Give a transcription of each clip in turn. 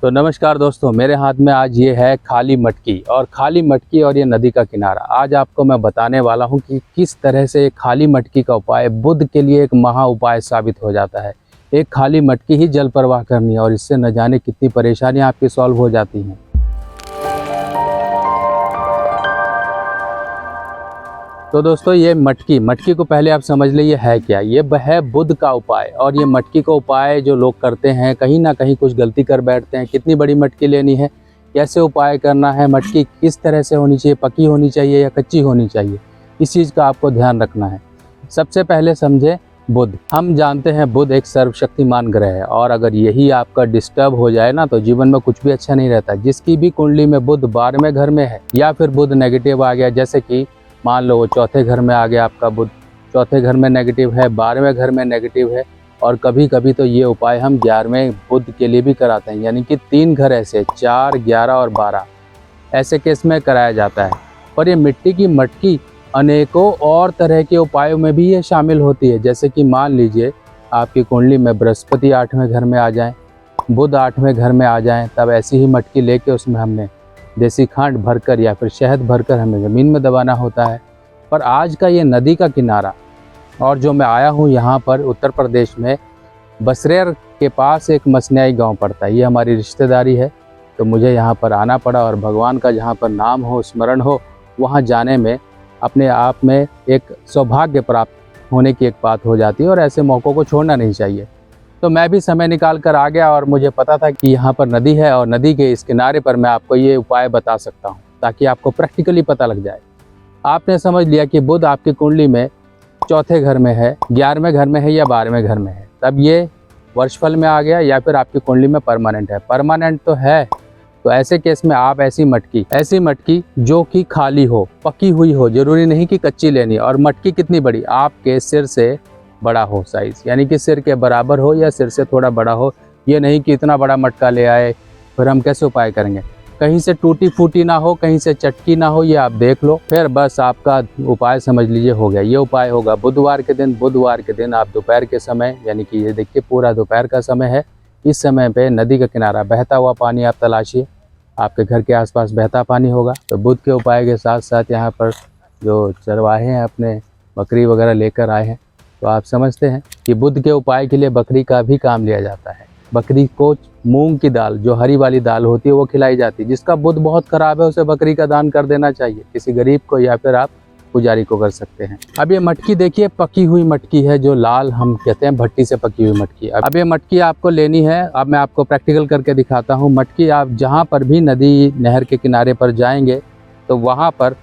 तो नमस्कार दोस्तों, मेरे हाथ में आज ये है खाली मटकी और ये नदी का किनारा। आज आपको मैं बताने वाला हूँ कि किस तरह से खाली मटकी का उपाय बुद्ध के लिए एक महा उपाय साबित हो जाता है। एक खाली मटकी ही जल प्रवाह करनी है और इससे न जाने कितनी परेशानियाँ आपकी सॉल्व हो जाती हैं। तो दोस्तों, ये मटकी को पहले आप समझ लीजिए है क्या। ये है बुद्ध का उपाय। और ये मटकी का उपाय जो लोग करते हैं कहीं ना कहीं कुछ गलती कर बैठते हैं। कितनी बड़ी मटकी लेनी है, कैसे उपाय करना है, मटकी किस तरह से होनी चाहिए, पकी होनी चाहिए या कच्ची होनी चाहिए, इस चीज़ का आपको ध्यान रखना है। सबसे पहले समझे बुद्ध। हम जानते हैं बुद्ध एक सर्वशक्तिमान ग्रह है और अगर यही आपका डिस्टर्ब हो जाए ना तो जीवन में कुछ भी अच्छा नहीं रहता। जिसकी भी कुंडली में बुद्ध 12वें घर में है या फिर बुद्ध नेगेटिव आ गया, जैसे कि मान लो वो चौथे घर में आ गया आपका बुद्ध, चौथे घर में नेगेटिव है, 12वें घर में नेगेटिव है, और कभी कभी तो ये उपाय हम 11वें बुद्ध के लिए भी कराते हैं। यानी कि 3 घर ऐसे 4, 11 और 12 ऐसे केस में कराया जाता है। और ये मिट्टी की मटकी अनेकों और तरह के उपायों में भी ये शामिल होती है। जैसे कि मान लीजिए आपकी कुंडली में बृहस्पति 8वें घर में आ जाएं, बुध 8वें घर में आ जाएं, तब ऐसी ही मटकी लेके उसमें हमने देसी खांड भरकर या फिर शहद भरकर हमें ज़मीन में दबाना होता है। पर आज का ये नदी का किनारा, और जो मैं आया हूँ यहाँ पर उत्तर प्रदेश में बसरेर के पास एक मसनियाई गांव पड़ता है, ये हमारी रिश्तेदारी है। तो मुझे यहाँ पर आना पड़ा और भगवान का जहाँ पर नाम हो, स्मरण हो, वहाँ जाने में अपने आप में एक सौभाग्य प्राप्त होने की एक बात हो जाती है और ऐसे मौक़ों को छोड़ना नहीं चाहिए। तो मैं भी समय निकाल कर आ गया और मुझे पता था कि यहाँ पर नदी है और नदी के इस किनारे पर मैं आपको ये उपाय बता सकता हूँ ताकि आपको प्रैक्टिकली पता लग जाए। आपने समझ लिया कि बुध आपकी कुंडली में चौथे घर में है, 11वें घर में है या 12वें घर में है, तब ये वर्षफल में आ गया या फिर आपकी कुंडली में परमानेंट है। परमानेंट तो है, तो ऐसे केस में आप ऐसी मटकी जो कि खाली हो, पकी हुई हो, जरूरी नहीं कि कच्ची लेनी। और मटकी कितनी बड़ी, आपके सिर से बड़ा हो साइज़, यानी कि सिर के बराबर हो या सिर से थोड़ा बड़ा हो। ये नहीं कि इतना बड़ा मटका ले आए, फिर हम कैसे उपाय करेंगे। कहीं से टूटी फूटी ना हो, कहीं से चटकी ना हो, ये आप देख लो, फिर बस आपका उपाय समझ लीजिए हो गया। ये उपाय होगा बुधवार के दिन आप दोपहर के समय, यानी कि ये देखिए पूरा दोपहर का समय है, इस समय पे नदी का किनारा, बहता हुआ पानी आप तलाशिए, आपके घर के आसपास बहता पानी होगा। तो बुध के उपाय के साथ साथ यहाँ पर जो चरवाहे हैं अपने बकरी वगैरह लेकर आए हैं, तो आप समझते हैं कि बुध के उपाय के लिए बकरी का भी काम लिया जाता है। बकरी को मूंग की दाल, जो हरी वाली दाल होती है, वो खिलाई जाती है। जिसका बुध बहुत ख़राब है उसे बकरी का दान कर देना चाहिए, किसी गरीब को या फिर आप पुजारी को कर सकते हैं। अब ये मटकी देखिए पकी हुई मटकी है, जो लाल हम कहते हैं भट्टी से पकी हुई मटकी। अब ये मटकी आपको लेनी है। अब मैं आपको प्रैक्टिकल करके दिखाता हूँ। मटकी आप जहाँ पर भी नदी नहर के किनारे पर जाएंगे तो वहाँ पर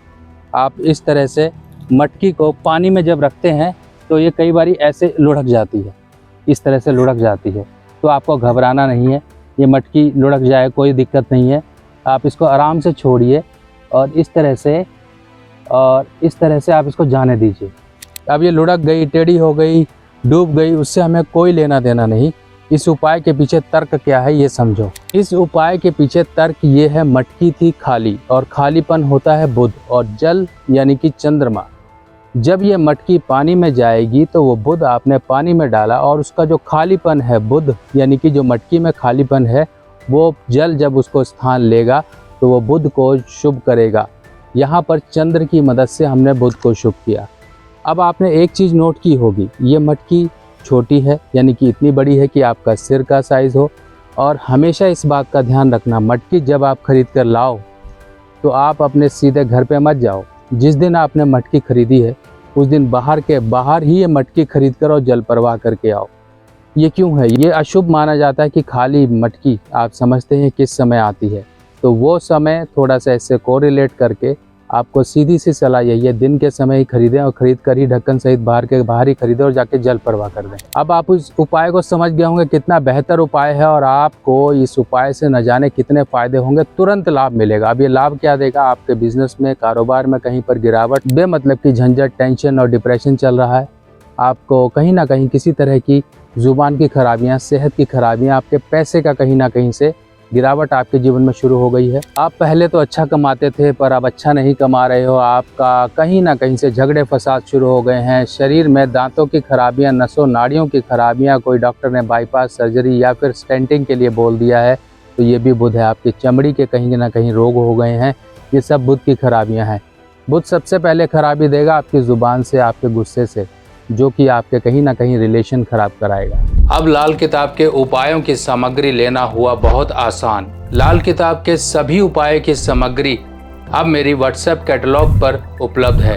आप इस तरह से मटकी को पानी में जब रखते हैं तो ये कई बारी ऐसे लुढ़क जाती है, इस तरह से लुढ़क जाती है। तो आपको घबराना नहीं है, ये मटकी लुढ़क जाए कोई दिक्कत नहीं है। आप इसको आराम से छोड़िए और इस तरह से आप इसको जाने दीजिए। अब ये लुढ़क गई, टेढ़ी हो गई, डूब गई, उससे हमें कोई लेना देना नहीं। इस उपाय के पीछे तर्क क्या है ये समझो। इस उपाय के पीछे तर्क ये है, मटकी थी खाली और खालीपन होता है बुध, और जल यानी कि चंद्रमा। जब ये मटकी पानी में जाएगी तो वो बुध आपने पानी में डाला और उसका जो खालीपन है बुध, यानी कि जो मटकी में खालीपन है, वो जल जब उसको स्थान लेगा तो वो बुध को शुभ करेगा। यहाँ पर चंद्र की मदद से हमने बुध को शुभ किया। अब आपने एक चीज़ नोट की होगी, ये मटकी छोटी है, यानी कि इतनी बड़ी है कि आपका सिर का साइज़ हो। और हमेशा इस बात का ध्यान रखना, मटकी जब आप खरीद कर लाओ तो आप अपने सीधे घर पे मत जाओ। जिस दिन आपने मटकी खरीदी है उस दिन बाहर ही ये मटकी खरीद कर और जल प्रवाह करके आओ। ये क्यों है, ये अशुभ माना जाता है कि खाली मटकी आप समझते हैं किस समय आती है, तो वो समय थोड़ा सा इससे कोरिलेट करके आपको सीधी सी सलाह यही है, दिन के समय ही खरीदें और खरीद कर ही ढक्कन सहित बाहर ही खरीदें और जाके जल प्रवाह कर दें। अब आप उस उपाय को समझ गए होंगे कितना बेहतर उपाय है और आपको इस उपाय से न जाने कितने फ़ायदे होंगे, तुरंत लाभ मिलेगा। अब ये लाभ क्या देगा, आपके बिजनेस में, कारोबार में कहीं पर गिरावट, बेमतलब की झंझट, टेंशन और डिप्रेशन चल रहा है, आपको कहीं ना कहीं किसी तरह की ज़ुबान की खराबियाँ, सेहत की खराबियाँ, आपके पैसे का कहीं ना कहीं से गिरावट आपके जीवन में शुरू हो गई है। आप पहले तो अच्छा कमाते थे पर अब अच्छा नहीं कमा रहे हो, आपका कहीं ना कहीं से झगड़े फसाद शुरू हो गए हैं, शरीर में दांतों की खराबियां, नसों नाड़ियों की खराबियां, कोई डॉक्टर ने बाईपास सर्जरी या फिर स्टेंटिंग के लिए बोल दिया है, तो ये भी बुध है। आपकी चमड़ी के कहीं ना कहीं रोग हो गए हैं, ये सब बुध की खराबियां हैं। बुध सबसे पहले खराबी देगा आपकी ज़ुबान से, आपके गुस्से से, जो कि आपके कहीं ना कहीं रिलेशन खराब कराएगा। अब लाल किताब के उपायों की सामग्री लेना हुआ बहुत आसान। लाल किताब के सभी उपाय की सामग्री अब मेरी व्हाट्सएप कैटलॉग पर उपलब्ध है।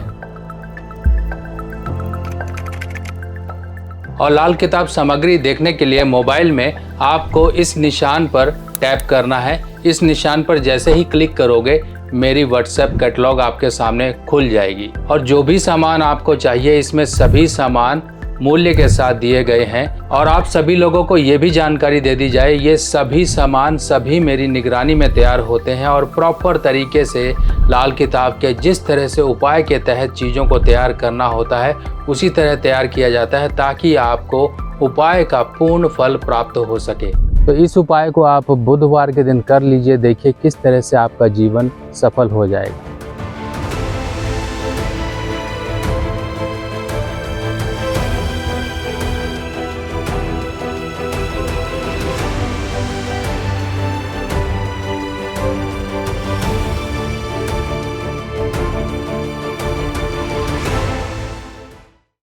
और लाल किताब सामग्री देखने के लिए मोबाइल में आपको इस निशान पर टैप करना है। इस निशान पर जैसे ही क्लिक करोगे मेरी व्हाट्सएप कैटलॉग आपके सामने खुल जाएगी। और जो भी सामान आपको चाहिए इसमें सभी सामान मूल्य के साथ दिए गए हैं। और आप सभी लोगों को ये भी जानकारी दे दी जाए, ये सभी सामान सभी मेरी निगरानी में तैयार होते हैं और प्रॉपर तरीके से लाल किताब के जिस तरह से उपाय के तहत चीज़ों को तैयार करना होता है उसी तरह तैयार किया जाता है, ताकि आपको उपाय का पूर्ण फल प्राप्त हो सके। तो इस उपाय को आप बुधवार के दिन कर लीजिए, देखिए किस तरह से आपका जीवन सफल हो जाएगा।